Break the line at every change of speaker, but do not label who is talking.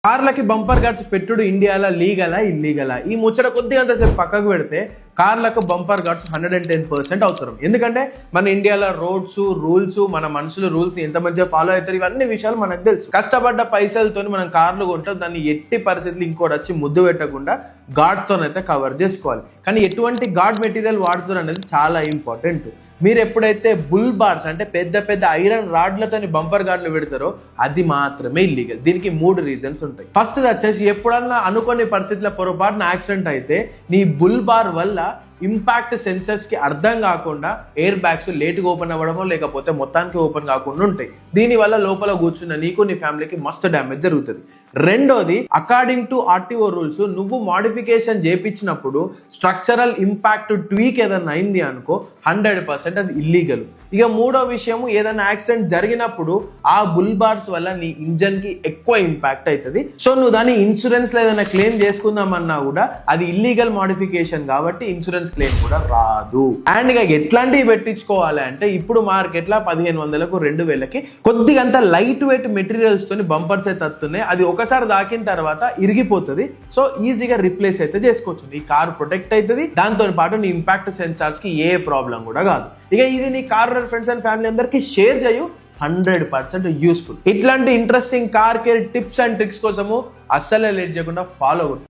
కార్లకి bumper guards పెట్టుడు ఇండియాలో లీగలా ఇల్లీగలా ఈ ముచ్చట కొద్దిగా అంతసేపు పక్కకు పెడితే కార్లకు బంపర్ గార్డ్స్ 110% అవసరం. ఎందుకంటే మన ఇండియాలో రోడ్స్ రూల్స్ మన మనుషులు రూల్స్ ఎంత మంచిగా ఫాలో అవుతారు ఇవన్నీ విషయాలు మనకు తెలుసు. కష్టపడ్డ పైసలతో మనం కార్లు కొంటాం, దాన్ని ఎట్టి పరిస్థితులు ఇంకోటి వచ్చి ముద్దు పెట్టకుండా గార్డ్స్తోనైతే కవర్ చేసుకోవాలి. కానీ ఎటువంటి గార్డ్ మెటీరియల్ వాడుతారు అనేది చాలా ఇంపార్టెంట్. మీరు ఎప్పుడైతే బుల్ బార్స్ అంటే పెద్ద పెద్ద ఐరన్ రాడ్లతోని బంపర్ గార్డులు పెడతారో అది మాత్రమే ఇల్లీగల్. దీనికి 3 రీజన్స్ ఉంటాయి. ఫస్ట్ వచ్చేసి ఎప్పుడన్నా అనుకోని పరిస్థితుల పొరపాటున యాక్సిడెంట్ అయితే నీ బుల్ బార్ వల్ల ఇంపాక్ట్ సెన్సర్స్ కి అర్థం కాకుండా ఎయిర్ బ్యాగ్స్ లేట్గా ఓపెన్ అవ్వడమో లేకపోతే మొత్తానికి ఓపెన్ కాకుండా ఉంటాయి. దీనివల్ల లోపల కూర్చున్న నీకు నీ ఫ్యామిలీకి మస్తు డ్యామేజ్ జరుగుతుంది. రెండోది, అకార్డింగ్ టు ఆర్టీఓ రూల్స్ నువ్వు మాడిఫికేషన్ చేయించినప్పుడు స్ట్రక్చరల్ ఇంపాక్ట్ ట్వీక్ ఏదైనా అయింది అనుకో 100% అది ఇల్లీగల్. ఇక మూడో విషయము, ఏదైనా యాక్సిడెంట్ జరిగినప్పుడు ఆ బుల్ బార్స్ వల్ల నీ ఇంజన్ కి ఎక్కువ ఇంపాక్ట్ అవుతుంది. సో నువ్వు దాన్ని ఇన్సూరెన్స్ లో ఏదైనా క్లెయిమ్ చేసుకుందామన్నా కూడా అది ఇల్లీగల్ మాడిఫికేషన్ కాబట్టి ఇన్సూరెన్స్ క్లెయిమ్ కూడా రాదు. అండ్ ఇక ఎట్లాంటివి పెట్టించుకోవాలి అంటే ఇప్పుడు మార్కెట్ లో 1500కు 2000కి కొద్దిగంత లైట్ వెయిట్ మెటీరియల్స్ తోని బంపర్స్ అయితే వస్తున్నాయి. అది ఒకసారి దాకిన తర్వాత ఇరిగిపోతుంది. సో ఈజీగా రిప్లేస్ అయితే చేసుకోవచ్చు. నీ కార్ ప్రొటెక్ట్ అవుతుంది, దాంతో పాటు నీ ఇంపాక్ట్ సెన్సార్స్ కి ఏ ప్రాబ్లం కూడా కాదు. ఇక ఇది నీ కార్ ఫ్రెండ్స్ అండ్ ఫ్యామిలీ అందరికి షేర్ చేయు, 100% యూస్ఫుల్. ఇట్లాంటి interesting car care tips and tricks కోసము అస్సలే లేట్ చేయకుండా ఫాలో అవ్వండి.